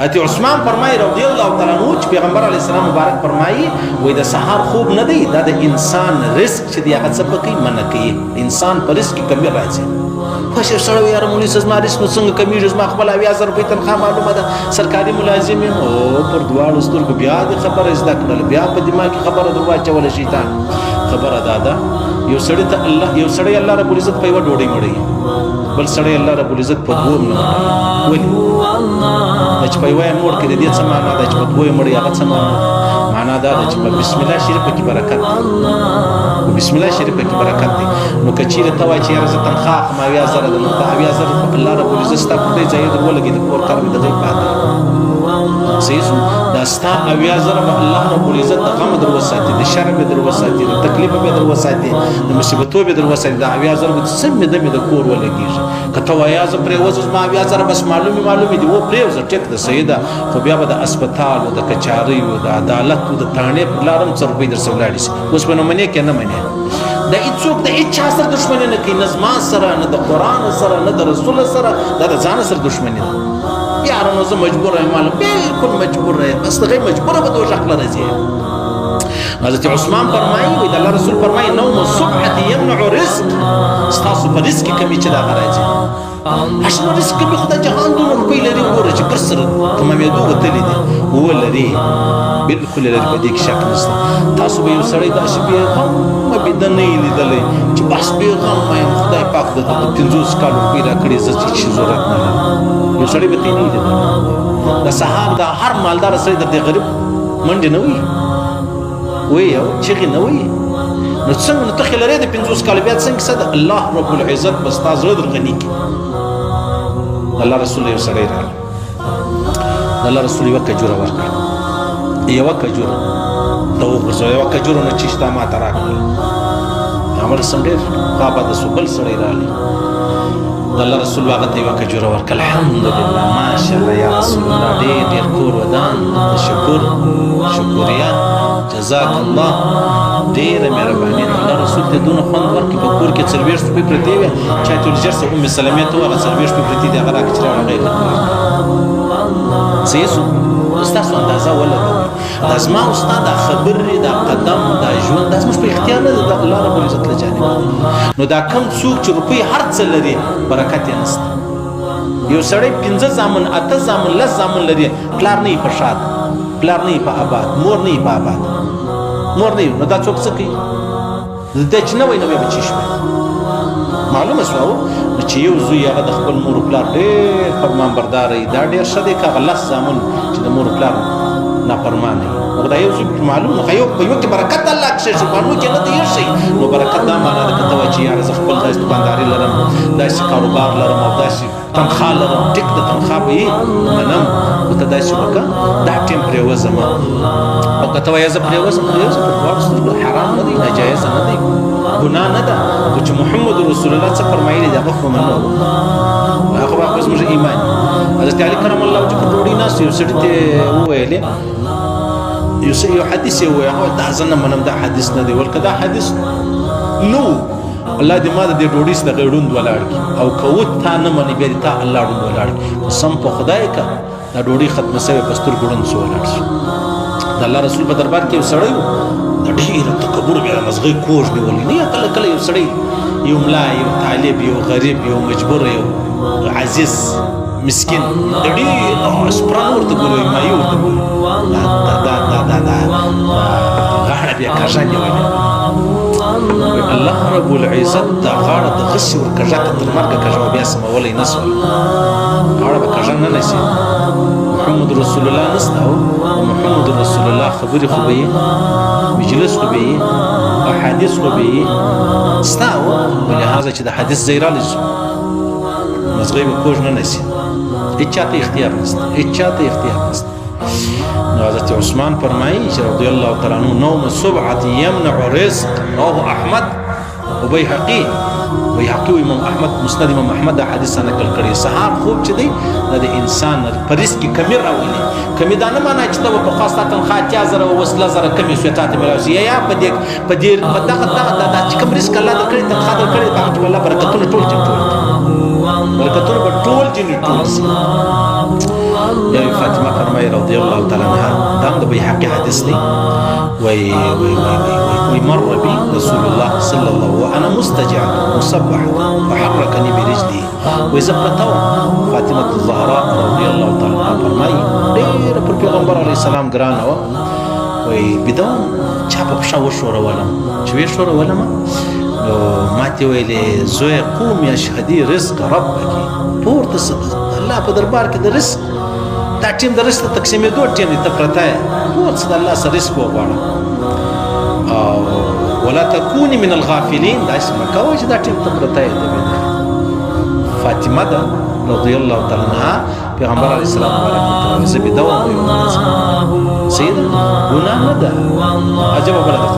حضرت عثمان فرمایي رضی الله تعالی عنہ چې پیغمبر علیه السلام مبارک فرمایي وای د سحر خوب نه دی دا د انسان رزق چې دی هغه څه پکې منع کوي انسان په رزق کې کمی راځي خوش سره یاره مولوي صاحب ما رزق څنګه کمیږي زما خپل 20000 روپۍ تنخواه معلومه ده سرکاري ملازم یم او پر دواړو سترګو بیا د خبره زده کړل بیا په دماغ کې خبره در واچوله شیطان خبره دا یو سړی الله رب العزت په یوه ډوډۍ مړوي بل سړی الله رب العزت په دوه نه مړوي ولې چې په یوه یې موړ کړي د دې څه معنا ده چې په دوه یې مړوي هغه څه معنا دا ده چې په بسم الله شریفه کې برکت دی په بسم الله شریفه کې برکت دی نو که چیرې ته وایې چې یاره زه تنخواه اخلم 20000 ده نو په 20000 الله رب العزت ستا په دې ځای در ولګي د کور کار مې د غیب پاتې صحیح شو دا ستا 20000 به الله رب العزت د غم در وساتي د شر به در وساتي د تکلیف به در وساتي د مصیبتو به در وساتي د 20000 به سم دمې د کور ولګیږي که ته وایې زه پرېوځم زما 20000 بس معلومې دي و پرېوځه ټیک ده صحیح ده خو بیا به د اسپتال او د کچارۍ او د عدالت او د تاڼې پر لاره هم څه روپۍ درسه ولاړې شي اوس به نو منې که نه منې د هېڅوک د هېچا سره دښمني نه کوي نه زما سره نه د قرآن سره نه د رسول سره دا د ځان سره دښمني ده یاره نو زه مجبور یم بالکل مجبور یم بس دغه مجبوره به دوزخ له راځي حضرت عثمان فرمایي وایي د الله رسول فرمایي نوم الصبحة یمنع رزق ستاسو په رزق کې کمی چې دغه راځي اشنو رزق کمی خو د جهان دومره روپۍ لري وګوره چې پر سره تمامېدو وتلي دي ولري بالکل لري په دې کې شک نشته تاسو به یو سړی داسې بېغمه بیده نه یې لیدلی چې بس بېغمه یم خدای پاک درته د 50 کالو روپۍ راکړې زه هېڅ ضرورت نه لرم یو سړی به ته یې نه یې لیدلی د سهار د هر مالداره سړی د دې غریب منډې نه وي وایي او چغې نه وایي نو څنګه نو ته خې لرې د 50 کالو بیا څنګه کیسه ده الله رب العزت به ستا زړه در غني کړي الله رسول یو سړی راغی الله رسول یوه کجوره ورکړه یوه کجوره ته وغورځوه یوه کجوره نه چې شته ما ته راکړله پیغمبر اسلام ډېر خواباده سو بل سړی راغلی د الله رسول هغه ته یوه کجوره ورکړه الحمدلله ماشاءالله یا رسول الله ډېر کور ودان د شکریا جزاک الله ډېره مهرباني ده الله رسول ته دونه خوند ورکړي په کور کې 40 روپۍ پرتې وې چا ته ورجر سه ام سلمې ته هغه 40 روپۍ پرتې دي هغه راکړه چې راوړه هغه یې صحیح شو ستاسو اندازه ولګوئ دا زما او ستا دا خبرې دا قدم دا ژوند دا زموږ په اختیار نه ده د الله رب العزت له جانبه نو دا کم څوک چې روپۍ هر څه لري برکت یې نشته یو سړی 15 زامن 8 زامن 10 زامن لري پلار نه یې په شاد پلار نه یې په آباد مور نه یې په آباد مور نه یې نو دا څوک څه کوي دا چې نه وای نو بیا به چی شوی معلومه شوه چې یو زوی هغه د خپل مور پلار ډېر فرمانبرداره وي دا ډېر ښه دی که هغه 10 زامن چې د مور پلار نافرمانه وي دا یو زوی معلوم نو په یوه کې برکت الله کښېږي په نو کې نه دی هېر شي نو برکت دا معنا ده که ته وایې چې یاره زه خپل داسې دوکانداري لرم داسې کاروبار لرم او داسې تنخواه لرم ټیک د تنخواه به یې منم خو ته داسې وکړه دا ټیم پرېوځم او که ته وایې زه پرېوځم په دواړو سترګو حرام نه دی ناجایزه نه دی ګناه نه ده خو چې محمد رسول الله څه فرمایلي دي هغه خو منو هغه به زموږ ایمان حضرت علي کرم الله وجهه په ډوډۍ ناست یو سړي ته وویلې یو حدیث یې ووایه هغه دا زه نه منم دا حدیث نه دی ول که دا حدیث نه و الله دې ما د دې ډوډۍ څخه دغه ړوند ولاړ کړي او که و تا نه منې بیا دې تا الله ړوند ولاړ کړي قسم په خدای که دا ډوډۍ ختمه شوې په سترګو ړوند شو ولاړ شو د الله رسول په دربار کې یو سړی و د ډېره تکبر بیا مزغۍ کوږ نیولی نه کله کله یو سړی یو ملا یو طالب یو غریب یو مجبور یو عزیز مسکین د ډېر سپران ورته ګوري مایي ورته ګوري دا غاړه بیا کږه نیولې الله رب العزت دا غاړه د غسې ورکږه که تر مرګه کږه بیا سمولی نه سول غاړه به کږه نه نشي محمد رسول الله نسته او محمد رسول الله خبرې خو به یې مجلس خو به یې احادیث خو به یې ستا و ولهذا چې د حدیث ځای رالی شو مزغۍ به کوږ نه نشي هېچ چا ته اختیار نشته هېچ چا ته اختیار نشته نو حضرت عثمان فرمایي چې رضی الله تعالی عنه نوم الصبحة یمنع رزق رواه احمد وبیهقي ویهقي امام احمد مسند امام احمد دا حدیث نقل کړی سهار خوب چې دی دا د انسان په رزق کې کمی راولي کمی دا نه معنا چې ته به په خاصه تنخواه 8000 او 20000 کمی شوې تا ته میراثي یا په دغه چې کوم رزق الله درکړی تنخواه درکړې په هغه کې الله برکتونه ټول جمع کړي برکتونه به ټول جنې ټول بیا فاطمه فرمایي رضی الله تعالی عنها دا هم د بیهقي حدیث دی وی مر بي رسول الله صلى الله وانا مستجعة مصبح وحركني برجلي وإذا پرته فاطمه الزهراء رضی الله تعالی عنها فرمایي ډېر پر پیغمبر علیه السلام ګرانه وه وی بدون چا په پښه وښورولم چې وښورولم نو ماته ویلې زویه قومي اشهدي رزق ربک پورته الله په دربار کې د رزق دا ټیم د رزق تقسیمېدو ټیم دی ته پرته یې پورته د الله سره رزق وغواړه ولا تكوني من الغافلين دا اسمه کوي چې دا ټیم ته پرته یې فاطمه ده رضی الله تعالی عنها پیغمبر علیه السلام باندې زه به دوام ویم سید ګناه نه ده عجب بلد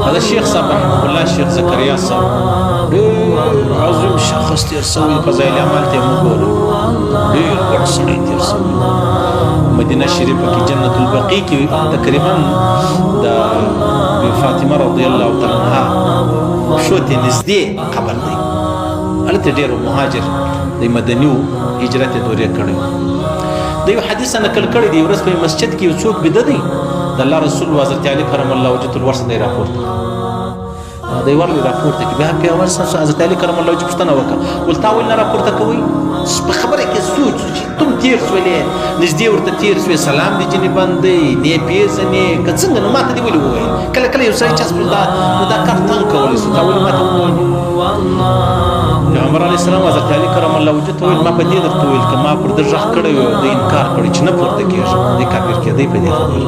هذا الشيخ صاحب رحمه الله الشيخ زكريا صاحب عظيم شخص تیر سوي فضائل اعمال ته موږ ډېر غټ سړی تیر سوي مدینه شریفه کې جنت البقیع کې تقریبا د فاطمه رضی الله تعالی عنها شوته نږدې قبر دی هلته ډېر مهاجر د مدنیو هجرت دورې کړی د یو حدیث نقل کړی دی ورځ په مسجد کې یو څوک بده دی د الله رسول حضرت علی کرم الله وجهه الورث دی راپورته دی ورلی راپورته کې بیا پیغمبر حضرت علی کرم الله وجهه پوښتنه وکړه ولتا ول نه راپورته کوي په خبره کې سوچ چې تم تیر شولې نږدې ورته تیر شوې سلام دی جنې باندې نه پیژنې که څنګه نو ماته دی ولې ووایي کله کله یو سړی چاس دا کار تنګ کولی سو تا ولې ماته ووایي پیغمبر علیه السلام حضرت علی کرم الله وجهه ویل ما په دې درته ویل که ما پر د غږ کړی وی د انکار کړی چې نه پورته کېږي دی کافر کېدی په دې خبره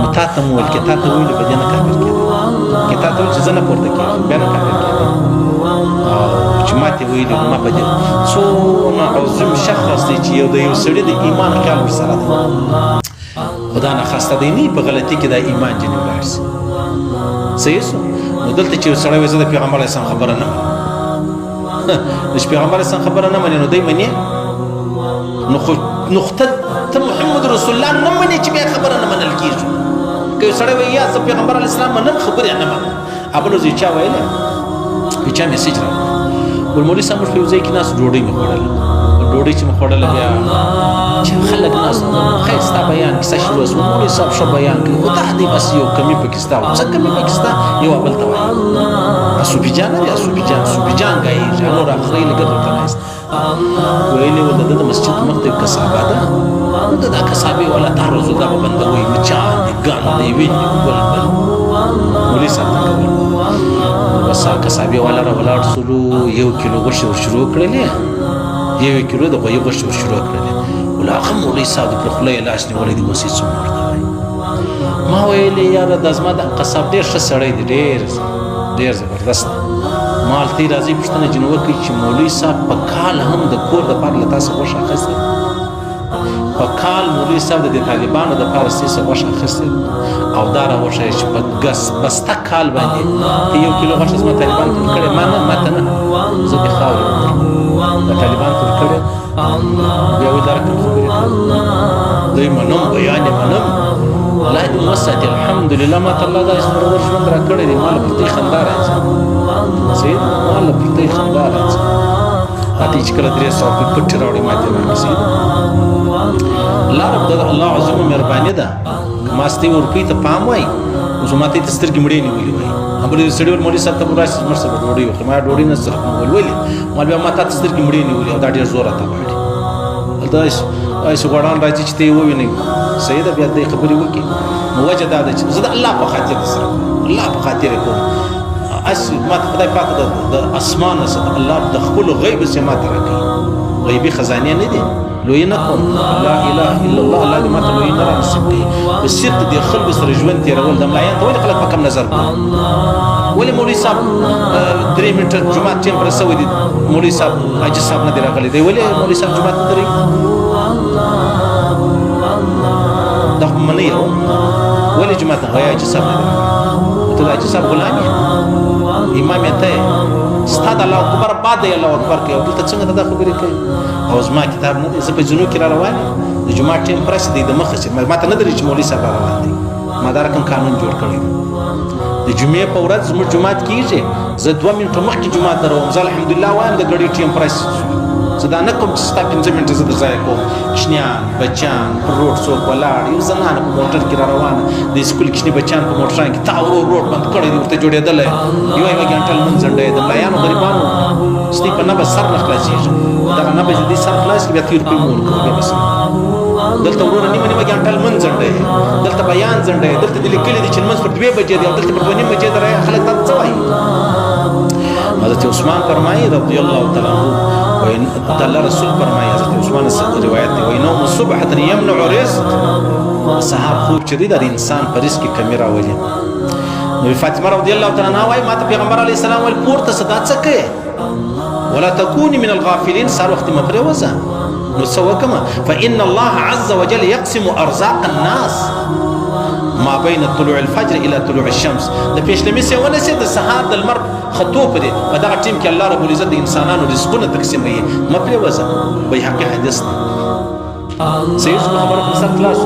نو تا ته مو ویل که تا ته ویل په دې نه کافر کېدی که تا ته ویل چې زه نه پورته کېږم بیا نه کافر کېدی چې ما ته ویل ما په دې څومره عظیم شخص دی چې یو د یو سړي د ایمان خیال ورسره دی خدا نه خواسته دی نه په غلطي کې د ایمان جنې ولاړ شي صحیح شو نو دلته چې یو سړی وایي زه د پیغمبر علیه السلام خبره نه منم د پیغمبر اسلام خبره نه مني نو دی مني نو ته محمد رسول الله نه مني چې بیا خبره نه منل کیږي که سړی وایي یا زه پیغمبر علیه السلام منم خبره نه منم ابلو زه چا ویله چا میسج را ولمولي صاحب په یو ځای کې ناس ډوډۍ مې خوړله ډوډۍ چې مې خوړله بیا چې خلک ناس خیر ستا بیان کیسه شروع شوه مولوي صاحب ښه بیان کوي خو دا دی بس یو کمی پکې ستا څه کمی پکې ستا یو بل ته وایي صوفي جان دی صوفي جان غاي نور اخري لګد ورته ناست ویلې ول د مسجد مخته کسابه ده نو دا کسابه ولا تعرض دا بندوي مچان دي ګان دی ویني بل مولوي صاحب بس کسابه ولا را ولاړ سلو یو کیلو غوښه شروع کړلې یو کیلو د غوښه شروع کړلې ولا خم مولوي صاحب په خله لاس نیولې دی وسی څومره ما ویلې یار د ازما د قصاب ډیر ښه سړی دی ډیر زبردست مالتی راځي پښتنه جنوب کې چې مولوي صاحب په کال هم د کور د پاره لتا څخه غوښه اخیسته په کال مولوي صاحب د طالبانو د پاره څخه غوښه اخیسته او دا راوښه چې په ګس بسته کال باندې یو کیلو غوښه زما طالبان ته کړي ما نه ماته نه زه د خاورې د طالبان ته کړي بیا وې درک خبرې دوی منم بیان منم الله دې وساتي الحمدلله ما ته الله دا ضرور ژوند را کړی دی مال پرته خندا راځي سید مال پرته خندا راځي اته چې کله درې سو په پټ راوړي ماته راځي رب د الله عظیم مهرباني ده ما ستې ورپی ته پام وای او زما ته سترګې مړې نیولې وای امر دې سړي ور مولي صاحب ته راځي مرسته ډوډۍ وخت ما ډوډۍ نه سره ولولې مال بیا ما ته سترګې مړې نیولې او دا ډېر زور راته وای داش ایسو غړان راځي چې ته ووینې سید بیا دې خبرې وکي موجه دا چې زه د الله په خاطر سره الله په خاطر کوم اس ما ته خدای پاک د اسمان سره الله د خپل غیب سره ما ته راکړي غیبی خزانه نه دي لوی نه کوم لا اله الا الله الله دې ما ته لوی نه رانصیب کړي بسیط دې خلق سره ژوند تیرول د ملایان ته ولې خلک په کم نظر ولې مولوي صاحب 3 منټه جمعه ټیم پر سوي دي مولوي صاحب حاجي صاحب نه دی راغلي دی ولې مولوي صاحب جمعه ته درې دا منه یو ولې جمعه ته غیا حاجي صاحب نه دی ته حاجي صاحب غلام امام ته ستاد الله اکبر بعد الله اکبر کوي او ته څنګه دا خبرې کوي او زما کتاب نه دی زه په جنو کې را روان د جمعه ټیم پر سي د مخه چې ما ته نه درې چې مولوي صاحب روان دی ما دا رقم قانون جوړ کړی د جمعې په ورځ زموږ جمعات کېږي زه 2 منټه مخکې جمعات ته راوم زه الحمدلله وایم د ګډې ټیم پرس زه دا نه کوم چې ستا 5 منټه زه در ضایع کوم. کشنیان بچیان پر روډ څوک ولاړ، یو زنانه په موټر کې را روانه، د سکول کشني بچیان په موټران کې تا روډ بند کړی دی، ورته جوړېدلی یوه ګنټه لمونځ ځنډی د ملایانو غریبانو ستی په نبض سر نه خلاصېږي، دغه نبض د دې سر خلاص کړي بیا 30 روپۍ مو ورکوو بیا بس. دلته وروره نیمه ګنټه لمونځ ځنډی، دلته بیان ځنډی، دلته د لیکلي دي چې لمونځ پر 2 بجې دی او دلته پر 2:30 بجې دی، خلک تا ته څه وایي؟ حضرت عثمان فرمایي رضی الله تعالی عنه، د الله رسول فرمایي، حضرت عثمان روایت دی، وایي نوم صبحة یمنع رزق، سهار خوب چې دی د انسان په رزق کې کمی راولي. نو فاطمه رضی الله تعالی عنها وایي ما ته پیغمبر علیه السلام ویل پورته صدا څه کوې؟ ولا تكوني من الغافلين، سهار وخت مه پرېوځه. نو څه وکړمه؟ فإن الله عز وجل يقسم أرزاق الناس ما بين طلوع الفجر الى طلوع الشمس. د پیشلمي سي ونسي د سهار د لمر خطو پرې په دغه ټیم کې الله رب العزت د انسانانو رزقونه تقسیموي، مه پرېوځه. بیهقي حدیث دی. صحیح خبره په سر خلاص